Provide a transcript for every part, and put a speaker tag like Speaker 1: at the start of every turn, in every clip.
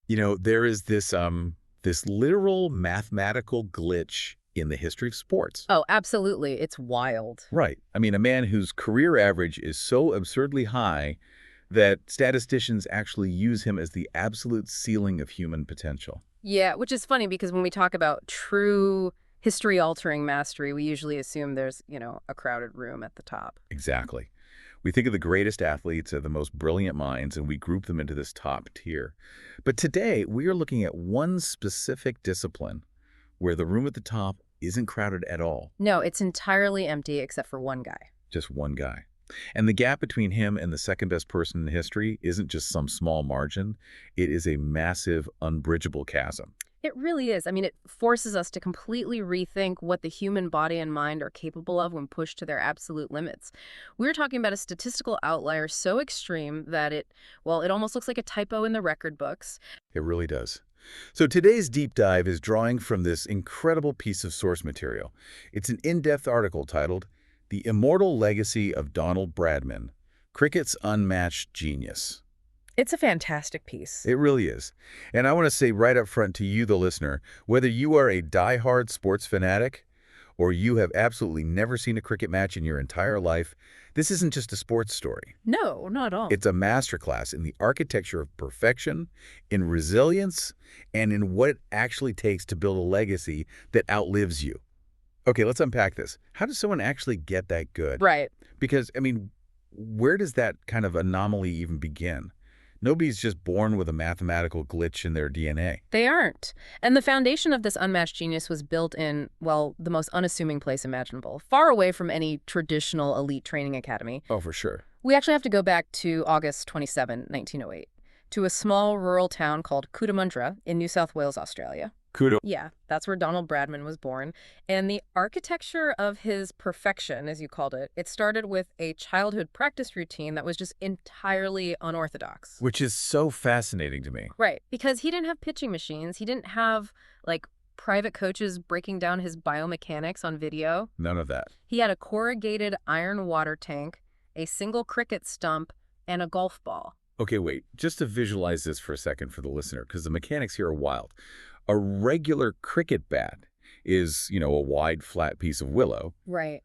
Speaker 1: There is this literal mathematical glitch in the history of sports.
Speaker 2: Oh, absolutely. It's wild.
Speaker 1: Right. I mean, a man whose career average is so absurdly high that statisticians actually use him as the absolute ceiling of human potential.
Speaker 2: Yeah, which is funny because when we talk about true history-altering mastery, we usually assume there's, a crowded room at the top.
Speaker 1: Exactly. We think of the greatest athletes or the most brilliant minds, and we group them into this top tier. But today, we are looking at one specific discipline where the room at the top isn't crowded at all.
Speaker 2: No, it's entirely empty except for one guy.
Speaker 1: Just one guy. And the gap between him and the second best person in history isn't just some small margin. It is a massive, unbridgeable chasm.
Speaker 2: It really is. I mean, it forces us to completely rethink what the human body and mind are capable of when pushed to their absolute limits. We're talking about a statistical outlier so extreme that it almost looks like a typo in the record books.
Speaker 1: It really does. So today's deep dive is drawing from this incredible piece of source material. It's an in-depth article titled "The Immortal Legacy of Donald Bradman, Cricket's Unmatched Genius."
Speaker 2: It's a fantastic piece.
Speaker 1: It really is. And I want to say right up front to you, the listener, whether you are a die-hard sports fanatic or you have absolutely never seen a cricket match in your entire life, this isn't just a sports story.
Speaker 2: No, not at all.
Speaker 1: It's a masterclass in the architecture of perfection, in resilience, and in what it actually takes to build a legacy that outlives you. Okay, let's unpack this. How does someone actually get that good?
Speaker 2: Right.
Speaker 1: Because, where does that kind of anomaly even begin? Nobody's just born with a mathematical glitch in their DNA.
Speaker 2: They aren't. And the foundation of this unmatched genius was built in, the most unassuming place imaginable, far away from any traditional elite training academy.
Speaker 1: Oh, for sure.
Speaker 2: We actually have to go back to August 27, 1908, to a small rural town called Cootamundra in New South Wales, Australia.
Speaker 1: Kudo.
Speaker 2: Yeah, that's where Donald Bradman was born. And the architecture of his perfection, as you called it, it started with a childhood practice routine that was just entirely unorthodox.
Speaker 1: Which is so fascinating to me.
Speaker 2: Right, because he didn't have pitching machines. He didn't have, private coaches breaking down his biomechanics on video.
Speaker 1: None of that.
Speaker 2: He had a corrugated iron water tank, a single cricket stump, and a golf ball.
Speaker 1: Okay, wait. Just to visualize this for a second for the listener, because the mechanics here are wild. A regular cricket bat is, a wide, flat piece of willow.
Speaker 2: Right.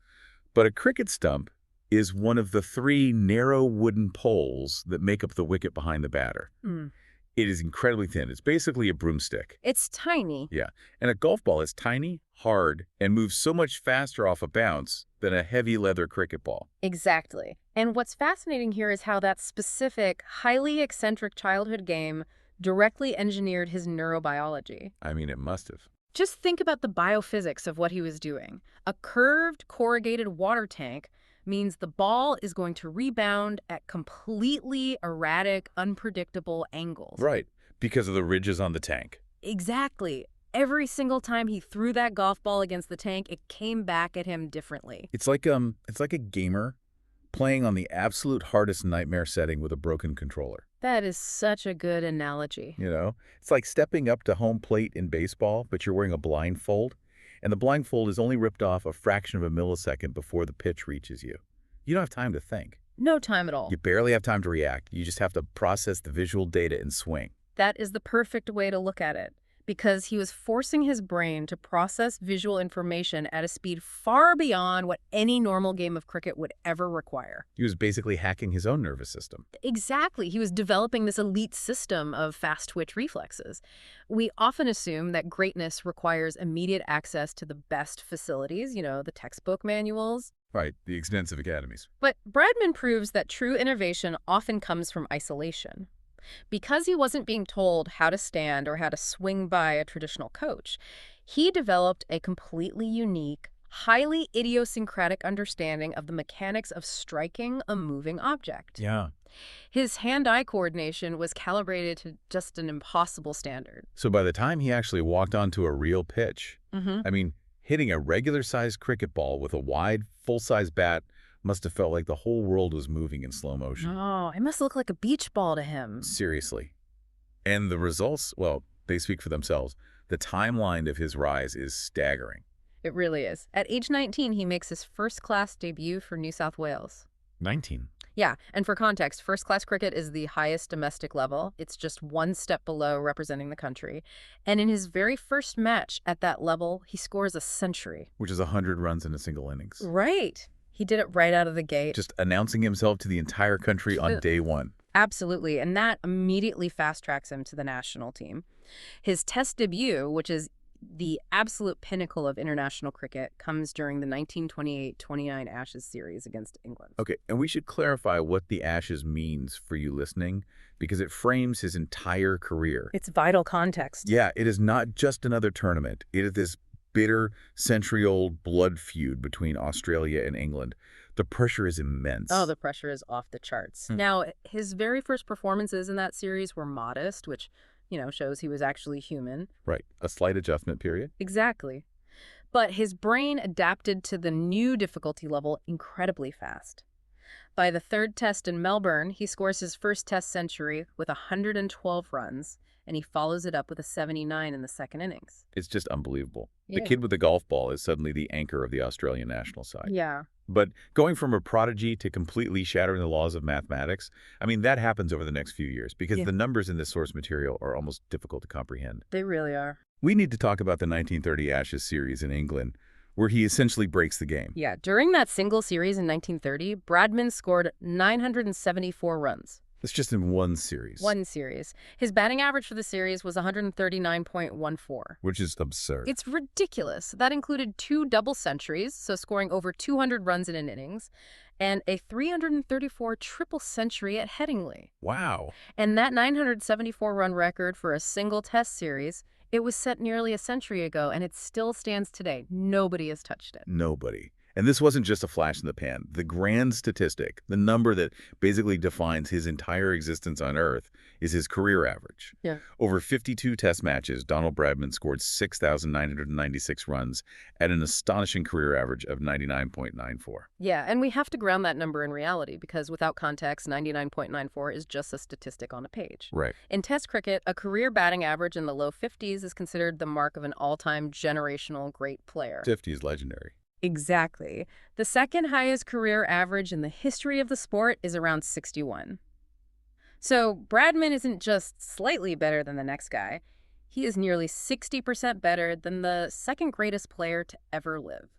Speaker 1: But a cricket stump is one of the three narrow wooden poles that make up the wicket behind the batter.
Speaker 2: Mm.
Speaker 1: It is incredibly thin. It's basically a broomstick.
Speaker 2: It's tiny.
Speaker 1: Yeah. And a golf ball is tiny, hard, and moves so much faster off a bounce than a heavy leather cricket ball.
Speaker 2: Exactly. And what's fascinating here is how that specific, highly eccentric childhood game directly engineered his neurobiology.
Speaker 1: It must have.
Speaker 2: Just think about the biophysics of what he was doing. A curved, corrugated water tank means the ball is going to rebound at completely erratic, unpredictable angles.
Speaker 1: Right, because of the ridges on the tank.
Speaker 2: Exactly. Every single time he threw that golf ball against the tank, it came back at him differently.
Speaker 1: It's like a gamer playing on the absolute hardest nightmare setting with a broken controller.
Speaker 2: That is such a good analogy.
Speaker 1: It's like stepping up to home plate in baseball, but you're wearing a blindfold, and the blindfold is only ripped off a fraction of a millisecond before the pitch reaches you. You don't have time to think.
Speaker 2: No time at all.
Speaker 1: You barely have time to react. You just have to process the visual data and swing.
Speaker 2: That is the perfect way to look at it, because he was forcing his brain to process visual information at a speed far beyond what any normal game of cricket would ever require.
Speaker 1: He was basically hacking his own nervous system.
Speaker 2: Exactly. He was developing this elite system of fast-twitch reflexes. We often assume that greatness requires immediate access to the best facilities, the textbook manuals.
Speaker 1: Right, the extensive academies.
Speaker 2: But Bradman proves that true innovation often comes from isolation. Because he wasn't being told how to stand or how to swing by a traditional coach, he developed a completely unique, highly idiosyncratic understanding of the mechanics of striking a moving object.
Speaker 1: Yeah.
Speaker 2: His hand-eye coordination was calibrated to just an impossible standard.
Speaker 1: So by the time he actually walked onto a real pitch, hitting a regular-sized cricket ball with a wide, full-size bat must have felt like the whole world was moving in slow motion.
Speaker 2: Oh, it must look like a beach ball to him.
Speaker 1: Seriously. And the results, they speak for themselves. The timeline of his rise is staggering.
Speaker 2: It really is. At age 19, he makes his first-class debut for New South Wales.
Speaker 1: 19?
Speaker 2: Yeah, and for context, first-class cricket is the highest domestic level. It's just one step below representing the country. And in his very first match at that level, he scores a century.
Speaker 1: Which is 100 runs in a single innings.
Speaker 2: Right. He did it right out of the gate.
Speaker 1: Just announcing himself to the entire country on day one.
Speaker 2: Absolutely, and that immediately fast-tracks him to the national team. His Test debut, which is the absolute pinnacle of international cricket, comes during the 1928-29 Ashes series against England.
Speaker 1: Okay, and we should clarify what the Ashes means for you listening, because it frames his entire career.
Speaker 2: It's vital context.
Speaker 1: Yeah, it is not just another tournament. It is this bitter, century-old blood feud between Australia and England. The pressure is immense.
Speaker 2: Oh, the pressure is off the charts. Now, his very first performances in that series were modest, which, shows he was actually human.
Speaker 1: Right, a slight adjustment period.
Speaker 2: Exactly. But his brain adapted to the new difficulty level incredibly fast. By the third test in Melbourne, he scores his first test century with 112 runs, and he follows it up with a 79 in the second innings.
Speaker 1: It's just unbelievable.
Speaker 2: Yeah.
Speaker 1: The kid with the golf ball is suddenly the anchor of the Australian national side.
Speaker 2: Yeah.
Speaker 1: But going from a prodigy to completely shattering the laws of mathematics, I mean, that happens over the next few years because the numbers in this source material are almost difficult to comprehend.
Speaker 2: They really are.
Speaker 1: We need to talk about the 1930 Ashes series in England, where he essentially breaks the game.
Speaker 2: Yeah, during that single series in 1930, Bradman scored 974 runs.
Speaker 1: That's just in one series.
Speaker 2: One series. His batting average for the series was 139.14.
Speaker 1: Which is absurd.
Speaker 2: It's ridiculous. That included 2 double centuries, so scoring over 200 runs in an innings, and a 334 triple century at Headingley.
Speaker 1: Wow.
Speaker 2: And that 974-run record for a single test series, it was set nearly a century ago, and it still stands today. Nobody has touched it.
Speaker 1: Nobody. And this wasn't just a flash in the pan. The grand statistic, the number that basically defines his entire existence on Earth, is his career average.
Speaker 2: Yeah.
Speaker 1: Over 52 test matches, Donald Bradman scored 6,996 runs at an astonishing career average of 99.94.
Speaker 2: Yeah, and we have to ground that number in reality because without context, 99.94 is just a statistic on a page.
Speaker 1: Right.
Speaker 2: In Test cricket, a career batting average in the low 50s is considered the mark of an all-time generational great player.
Speaker 1: 50 is legendary.
Speaker 2: Exactly. The second highest career average in the history of the sport is around 61. So Bradman isn't just slightly better than the next guy. He is nearly 60% better than the second greatest player to ever live.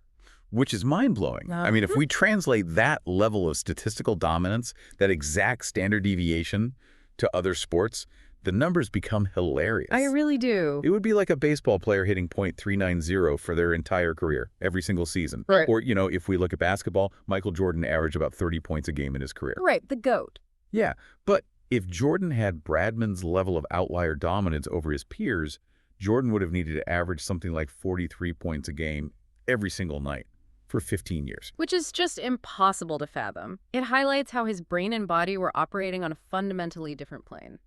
Speaker 1: Which is mind-blowing. I mean, if we translate that level of statistical dominance, that exact standard deviation, to other sports, the numbers become hilarious.
Speaker 2: I really do.
Speaker 1: It would be like a baseball player hitting .390 for their entire career, every single season.
Speaker 2: Right.
Speaker 1: Or, if we look at basketball, Michael Jordan averaged about 30 points a game in his career.
Speaker 2: Right, the GOAT.
Speaker 1: Yeah, but if Jordan had Bradman's level of outlier dominance over his peers, Jordan would have needed to average something like 43 points a game every single night for 15 years.
Speaker 2: Which is just impossible to fathom. It highlights how his brain and body were operating on a fundamentally different plane.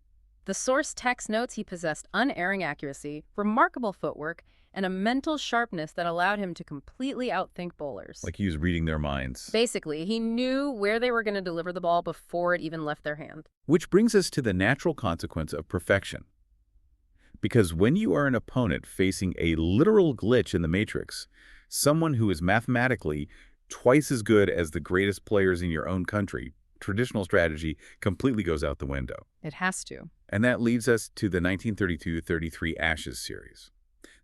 Speaker 2: The source text notes he possessed unerring accuracy, remarkable footwork, and a mental sharpness that allowed him to completely outthink bowlers.
Speaker 1: Like he was reading their minds.
Speaker 2: Basically, he knew where they were going to deliver the ball before it even left their hand.
Speaker 1: Which brings us to the natural consequence of perfection. Because when you are an opponent facing a literal glitch in the matrix, someone who is mathematically twice as good as the greatest players in your own country, traditional strategy completely goes out the window.
Speaker 2: It has to.
Speaker 1: And that leads us to the 1932-33 Ashes series.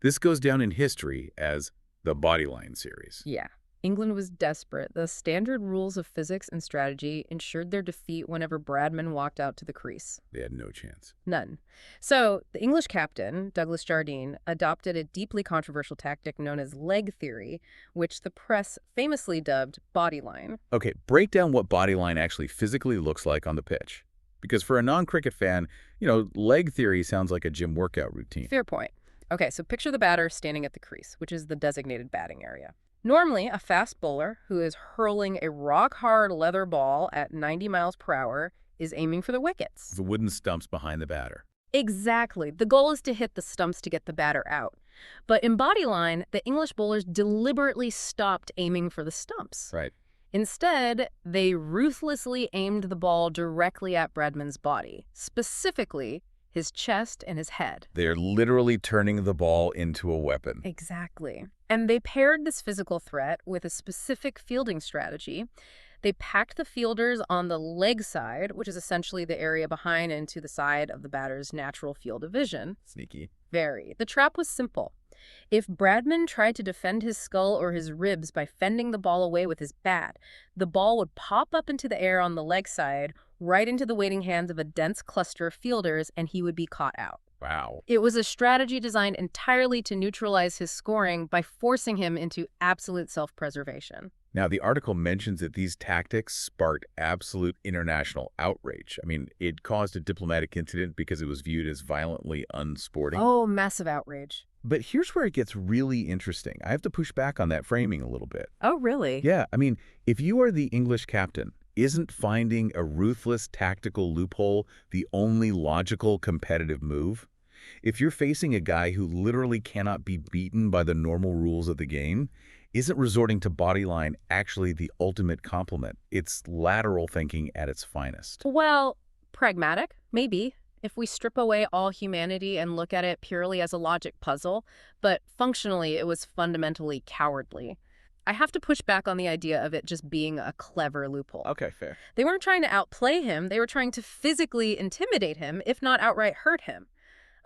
Speaker 1: This goes down in history as the Bodyline series.
Speaker 2: Yeah. England was desperate. The standard rules of physics and strategy ensured their defeat whenever Bradman walked out to the crease.
Speaker 1: They had no chance.
Speaker 2: None. So the English captain, Douglas Jardine, adopted a deeply controversial tactic known as leg theory, which the press famously dubbed bodyline.
Speaker 1: Okay, break down what bodyline actually physically looks like on the pitch. Because for a non-cricket fan, leg theory sounds like a gym workout routine.
Speaker 2: Fair point. Okay, so picture the batter standing at the crease, which is the designated batting area. Normally, a fast bowler who is hurling a rock-hard leather ball at 90 miles per hour is aiming for the wickets.
Speaker 1: The wooden stumps behind the batter.
Speaker 2: Exactly. The goal is to hit the stumps to get the batter out. But in bodyline, the English bowlers deliberately stopped aiming for the stumps.
Speaker 1: Right.
Speaker 2: Instead, they ruthlessly aimed the ball directly at Bradman's body, specifically his chest and his head.
Speaker 1: They're literally turning the ball into a weapon.
Speaker 2: Exactly. And they paired this physical threat with a specific fielding strategy. They packed the fielders on the leg side, which is essentially the area behind and to the side of the batter's natural field of vision.
Speaker 1: Sneaky.
Speaker 2: Very. The trap was simple. If Bradman tried to defend his skull or his ribs by fending the ball away with his bat, the ball would pop up into the air on the leg side, right into the waiting hands of a dense cluster of fielders, and he would be caught out.
Speaker 1: Wow.
Speaker 2: It was a strategy designed entirely to neutralize his scoring by forcing him into absolute self-preservation.
Speaker 1: Now, the article mentions that these tactics sparked absolute international outrage. I mean, it caused a diplomatic incident because it was viewed as violently unsporting.
Speaker 2: Oh, massive outrage.
Speaker 1: But here's where it gets really interesting. I have to push back on that framing a little bit.
Speaker 2: Oh, really?
Speaker 1: Yeah, I mean, if you are the English captain, isn't finding a ruthless tactical loophole the only logical competitive move? If you're facing a guy who literally cannot be beaten by the normal rules of the game, isn't resorting to bodyline actually the ultimate compliment? It's lateral thinking at its finest.
Speaker 2: Well, pragmatic, maybe, if we strip away all humanity and look at it purely as a logic puzzle, but functionally it was fundamentally cowardly. I have to push back on the idea of it just being a clever loophole.
Speaker 1: Okay, fair.
Speaker 2: They weren't trying to outplay him, they were trying to physically intimidate him, if not outright hurt him.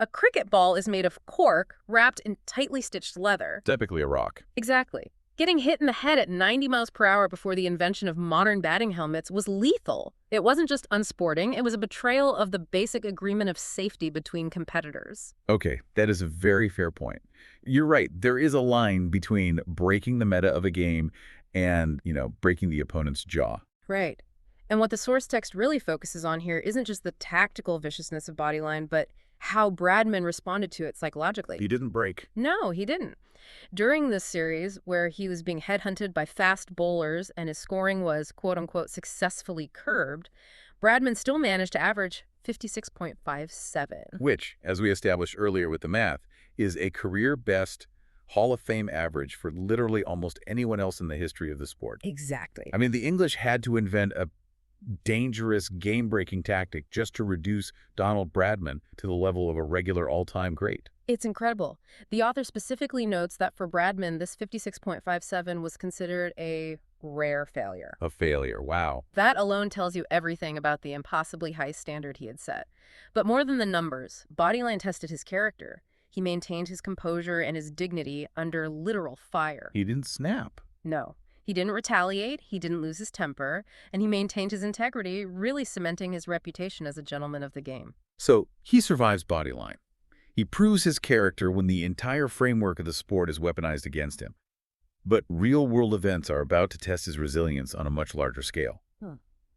Speaker 2: A cricket ball is made of cork wrapped in tightly stitched leather.
Speaker 1: Typically a rock.
Speaker 2: Exactly. Getting hit in the head at 90 miles per hour before the invention of modern batting helmets was lethal. It wasn't just unsporting, it was a betrayal of the basic agreement of safety between competitors.
Speaker 1: Okay, that is a very fair point. You're right. There is a line between breaking the meta of a game and, breaking the opponent's jaw.
Speaker 2: Right. And what the source text really focuses on here isn't just the tactical viciousness of Bodyline, but how Bradman responded to it psychologically.
Speaker 1: He didn't break.
Speaker 2: No, he didn't. During this series, where he was being headhunted by fast bowlers and his scoring was, quote-unquote, successfully curbed, Bradman still managed to average 56.57.
Speaker 1: Which, as we established earlier with the math, is a career-best Hall of Fame average for literally almost anyone else in the history of the sport.
Speaker 2: Exactly.
Speaker 1: I mean, the English had to invent a dangerous game-breaking tactic just to reduce Donald Bradman to the level of a regular all-time great.
Speaker 2: It's incredible. The author specifically notes that for Bradman, this 56.57 was considered a rare failure.
Speaker 1: A failure, wow.
Speaker 2: That alone tells you everything about the impossibly high standard he had set. But more than the numbers, Bodyline tested his character. He maintained his composure and his dignity under literal fire.
Speaker 1: He didn't snap.
Speaker 2: No. He didn't retaliate, he didn't lose his temper, and he maintained his integrity, really cementing his reputation as a gentleman of the game.
Speaker 1: So he survives Bodyline. He proves his character when the entire framework of the sport is weaponized against him. But real-world events are about to test his resilience on a much larger scale.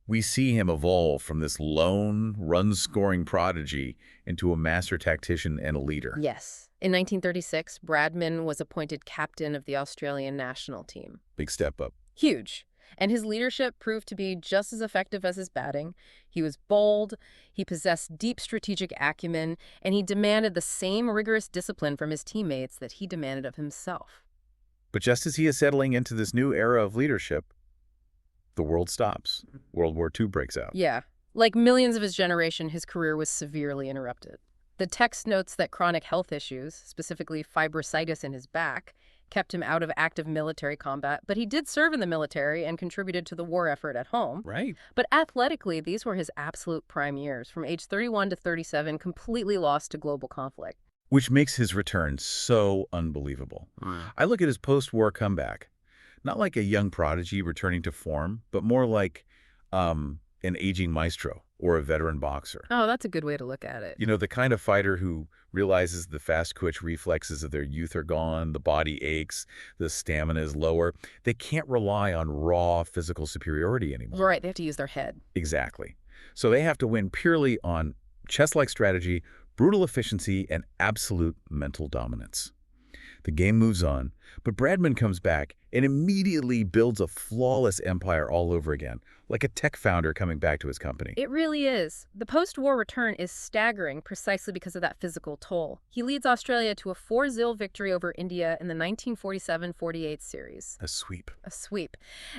Speaker 1: We see him evolve from this lone, run-scoring prodigy into a master tactician and a leader.
Speaker 2: Yes. In 1936, Bradman was appointed captain of the Australian national team.
Speaker 1: Big step up.
Speaker 2: Huge. And his leadership proved to be just as effective as his batting. He was bold, he possessed deep strategic acumen, and he demanded the same rigorous discipline from his teammates that he demanded of himself.
Speaker 1: But just as he is settling into this new era of leadership, the world stops. World War II breaks out.
Speaker 2: Yeah. Like millions of his generation, his career was severely interrupted. The text notes that chronic health issues, specifically fibrositis in his back, kept him out of active military combat, but he did serve in the military and contributed to the war effort at home.
Speaker 1: Right.
Speaker 2: But athletically, these were his absolute prime years, from age 31 to 37, completely lost to global conflict.
Speaker 1: Which makes his return so unbelievable. I look at his post-war comeback, not like a young prodigy returning to form, but more like an aging maestro or a veteran boxer.
Speaker 2: Oh, that's a good way to look at it.
Speaker 1: You know, the kind of fighter who realizes the fast-twitch reflexes of their youth are gone, the body aches, the stamina is lower. They can't rely on raw physical superiority anymore.
Speaker 2: Right, they have to use their head.
Speaker 1: Exactly. So they have to win purely on chess-like strategy, brutal efficiency, and absolute mental dominance. The game moves on, but Bradman comes back and immediately builds a flawless empire all over again, like a tech founder coming back to his company.
Speaker 2: It really is. The post-war return is staggering precisely because of that physical toll. He leads Australia to a 4-0 victory over India in the 1947-48 series.
Speaker 1: A sweep.
Speaker 2: A sweep.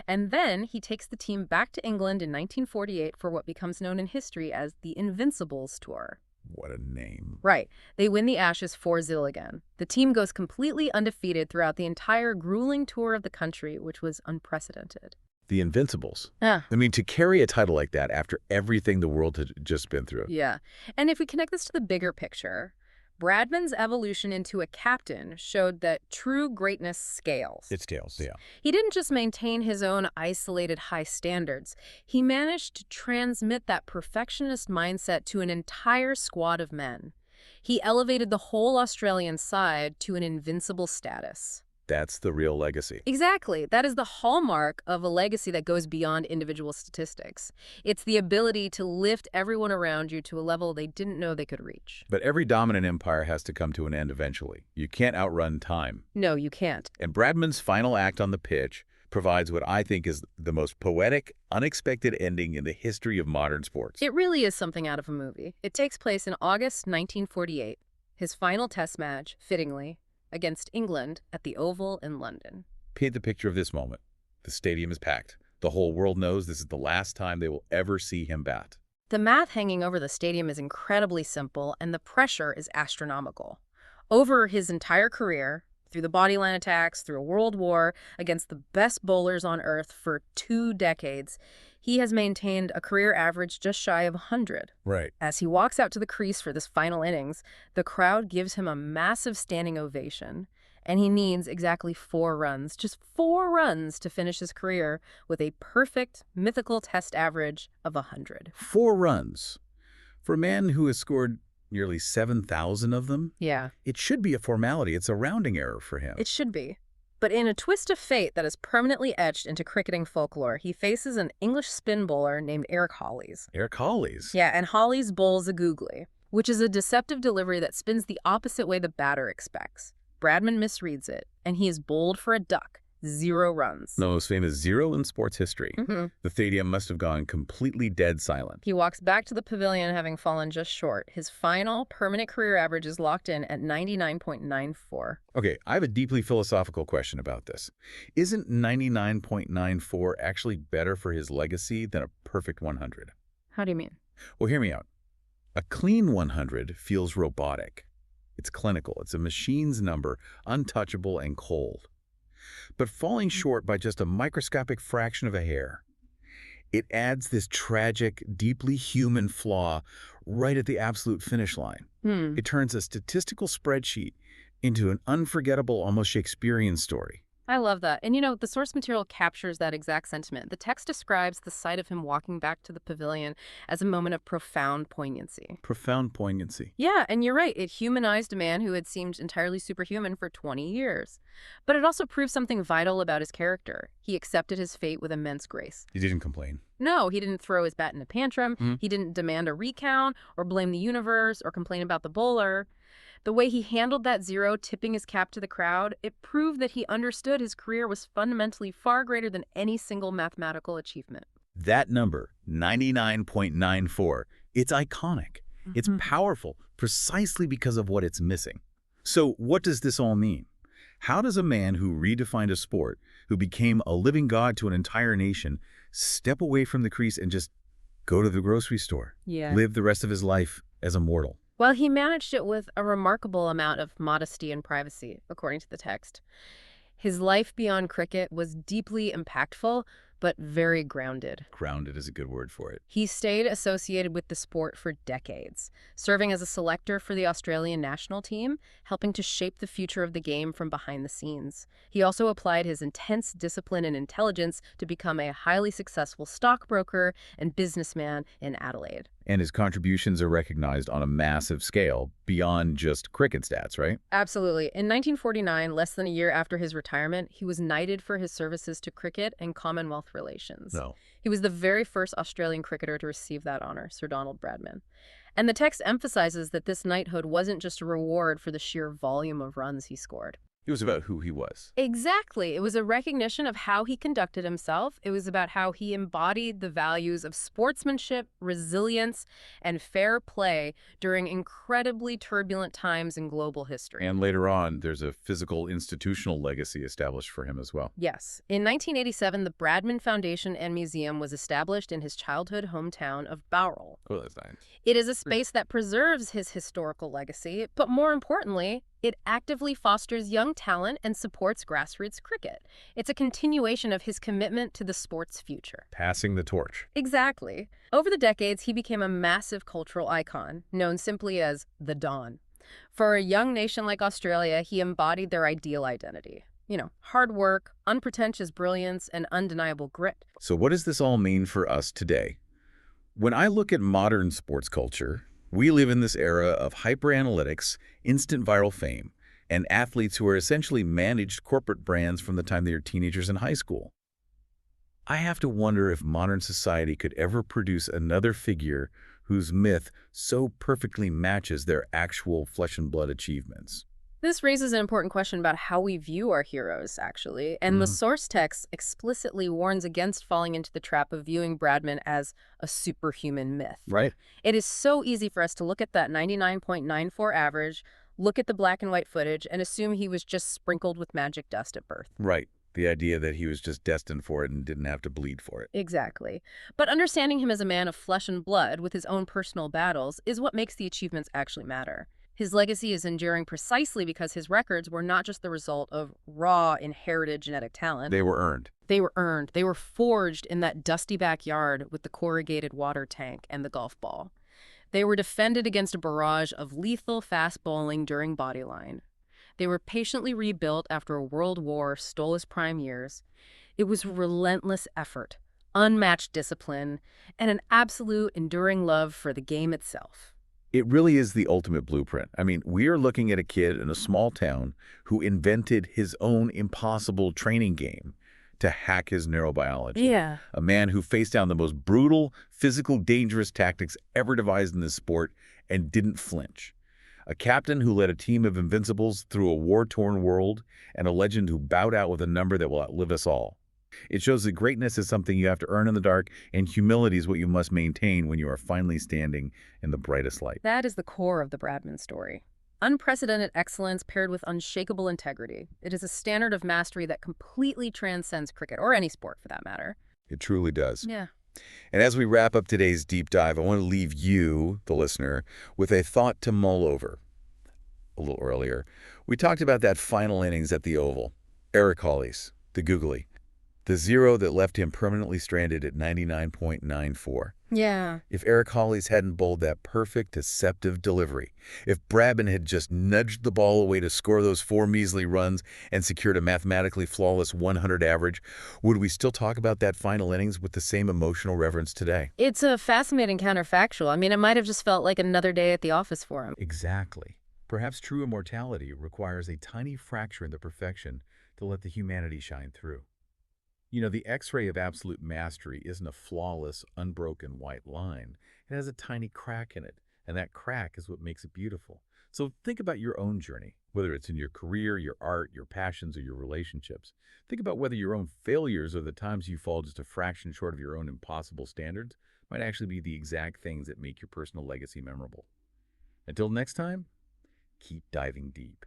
Speaker 2: And then he takes the team back to England in 1948 for what becomes known in history as the Invincibles tour.
Speaker 1: What a name.
Speaker 2: Right. They win the Ashes 4-0 again. The team goes completely undefeated throughout the entire grueling tour of the country, which was unprecedented.
Speaker 1: The Invincibles.
Speaker 2: Ah,
Speaker 1: I mean, to carry a title like that after everything the world had just been through.
Speaker 2: yeah. And if we connect this to the bigger picture, Bradman's evolution into a captain showed that true greatness scales.
Speaker 1: It scales, yeah.
Speaker 2: He didn't just maintain his own isolated high standards. He managed to transmit that perfectionist mindset to an entire squad of men. He elevated the whole Australian side to an invincible status.
Speaker 1: That's the real legacy.
Speaker 2: Exactly. That is the hallmark of a legacy that goes beyond individual statistics. It's the ability to lift everyone around you to a level they didn't know they could reach.
Speaker 1: But every dominant empire has to come to an end eventually. You can't outrun time.
Speaker 2: No, you can't.
Speaker 1: And Bradman's final act on the pitch provides what I think is the most poetic, unexpected ending in the history of modern sports.
Speaker 2: It really is something out of a movie. It takes place in August 1948, his final test match, fittingly, against England at the Oval in London.
Speaker 1: Paint the picture of this moment. The stadium is packed. The whole world knows this is the last time they will ever see him bat.
Speaker 2: The math hanging over the stadium is incredibly simple, and the pressure is astronomical. Over his entire career, through the bodyline attacks, through a world war, against the best bowlers on earth for 2 decades, he has maintained a career average just shy of 100.
Speaker 1: Right.
Speaker 2: As he walks out to the crease for this final innings, the crowd gives him a massive standing ovation, and he needs exactly 4 runs, just 4 runs to finish his career with a perfect, mythical test average of 100.
Speaker 1: 4 runs. For a man who has scored nearly 7,000 of them,
Speaker 2: Yeah,
Speaker 1: it should be a formality. It's a rounding error for him.
Speaker 2: it should be. But in a twist of fate that is permanently etched into cricketing folklore, he faces an English spin bowler named Eric Hollies.
Speaker 1: Eric Hollies.
Speaker 2: Yeah, and Hollies bowls a googly, which is a deceptive delivery that spins the opposite way the batter expects. Bradman misreads it, and he is bowled for a duck. 0 runs.
Speaker 1: The most famous 0 in sports history. The stadium must have gone completely dead silent.
Speaker 2: He walks back to the pavilion having fallen just short. His final permanent career average is locked in at 99.94.
Speaker 1: Okay, I have a deeply philosophical question about this. Isn't 99.94 actually better for his legacy than a perfect 100?
Speaker 2: How do you mean?
Speaker 1: Well, hear me out. A clean 100 feels robotic. It's clinical. It's a machine's number, untouchable and cold. But falling short by just a microscopic fraction of a hair, it adds this tragic, deeply human flaw right at the absolute finish line. It turns a statistical spreadsheet into an unforgettable, almost Shakespearean story.
Speaker 2: I love that. And the source material captures that exact sentiment. The text describes the sight of him walking back to the pavilion as a moment of profound poignancy.
Speaker 1: Profound poignancy.
Speaker 2: Yeah, and you're right. It humanized a man who had seemed entirely superhuman for 20 years. But it also proves something vital about his character. He accepted his fate with immense grace.
Speaker 1: He didn't complain.
Speaker 2: No, he didn't throw his bat in a tantrum. He didn't demand a recount or blame the universe or complain about the bowler. The way he handled that 0, tipping his cap to the crowd, it proved that he understood his career was fundamentally far greater than any single mathematical achievement.
Speaker 1: That number, 99.94, it's iconic. It's powerful precisely because of what it's missing. So what does this all mean? How does a man who redefined a sport, who became a living god to an entire nation, step away from the crease and just go to the grocery store, live the rest of his life as immortal?
Speaker 2: Well, he managed it with a remarkable amount of modesty and privacy, according to the text. His life beyond cricket was deeply impactful, but very grounded.
Speaker 1: Grounded is a good word for it.
Speaker 2: He stayed associated with the sport for decades, serving as a selector for the Australian national team, helping to shape the future of the game from behind the scenes. He also applied his intense discipline and intelligence to become a highly successful stockbroker and businessman in Adelaide.
Speaker 1: And his contributions are recognized on a massive scale beyond just cricket stats, right?
Speaker 2: Absolutely. In 1949, less than a year after his retirement, he was knighted for his services to cricket and Commonwealth relations.
Speaker 1: No.
Speaker 2: He was the very first Australian cricketer to receive that honor, Sir Donald Bradman. And the text emphasizes that this knighthood wasn't just a reward for the sheer volume of runs he scored.
Speaker 1: It was about who he was.
Speaker 2: Exactly. It was a recognition of how he conducted himself. It was about how he embodied the values of sportsmanship, resilience, and fair play during incredibly turbulent times in global history.
Speaker 1: And later on, there's a physical institutional legacy established for him as well.
Speaker 2: Yes. In 1987, the Bradman Foundation and Museum was established in his childhood hometown of Bowral.
Speaker 1: Oh, that's nice.
Speaker 2: It is a space that preserves his historical legacy, but more importantly, It actively fosters young talent and supports grassroots cricket. It's a continuation of his commitment to the sport's future.
Speaker 1: Passing the torch.
Speaker 2: Exactly. Over the decades, he became a massive cultural icon, known simply as the Don. For a young nation like Australia, he embodied their ideal identity. Hard work, unpretentious brilliance, and undeniable grit.
Speaker 1: So what does this all mean for us today? When I look at modern sports culture, we live in this era of hyper-analytics, instant viral fame, and athletes who are essentially managed corporate brands from the time they are teenagers in high school. I have to wonder if modern society could ever produce another figure whose myth so perfectly matches their actual flesh and blood achievements.
Speaker 2: This raises an important question about how we view our heroes, actually, and the source text explicitly warns against falling into the trap of viewing Bradman as a superhuman myth.
Speaker 1: Right.
Speaker 2: It is so easy for us to look at that 99.94 average, look at the black and white footage, and assume he was just sprinkled with magic dust at birth.
Speaker 1: Right. The idea that he was just destined for it and didn't have to bleed for it.
Speaker 2: Exactly. But understanding him as a man of flesh and blood with his own personal battles is what makes the achievements actually matter. His legacy is enduring precisely because his records were not just the result of raw, inherited genetic talent.
Speaker 1: They were earned.
Speaker 2: They were earned. They were forged in that dusty backyard with the corrugated water tank and the golf ball. They were defended against a barrage of lethal fast bowling during bodyline. They were patiently rebuilt after a world war stole his prime years. It was relentless effort, unmatched discipline, and an absolute enduring love for the game itself.
Speaker 1: It really is the ultimate blueprint. I mean, we are looking at a kid in a small town who invented his own impossible training game to hack his neurobiology.
Speaker 2: Yeah.
Speaker 1: A man who faced down the most brutal, physical, dangerous tactics ever devised in this sport and didn't flinch. A captain who led a team of Invincibles through a war-torn world, and a legend who bowed out with a number that will outlive us all. It shows that greatness is something you have to earn in the dark, and humility is what you must maintain when you are finally standing in the brightest light.
Speaker 2: That is the core of the Bradman story. Unprecedented excellence paired with unshakable integrity. It is a standard of mastery that completely transcends cricket, or any sport for that matter.
Speaker 1: It truly does.
Speaker 2: Yeah.
Speaker 1: And as we wrap up today's deep dive, I want to leave you, the listener, with a thought to mull over. A little earlier, we talked about that final innings at the Oval. Eric Hawley's, the googly. The zero that left him permanently stranded at 99.94.
Speaker 2: Yeah.
Speaker 1: If Eric Hawley's hadn't bowled that perfect, deceptive delivery, if Bradman had just nudged the ball away to score those 4 measly runs and secured a mathematically flawless 100 average, would we still talk about that final innings with the same emotional reverence today?
Speaker 2: It's a fascinating counterfactual. I mean, it might have just felt like another day at the office for him.
Speaker 1: Exactly. Perhaps true immortality requires a tiny fracture in the perfection to let the humanity shine through. The X-ray of absolute mastery isn't a flawless, unbroken white line. It has a tiny crack in it, and that crack is what makes it beautiful. So think about your own journey, whether it's in your career, your art, your passions, or your relationships. Think about whether your own failures or the times you fall just a fraction short of your own impossible standards might actually be the exact things that make your personal legacy memorable. Until next time, keep diving deep.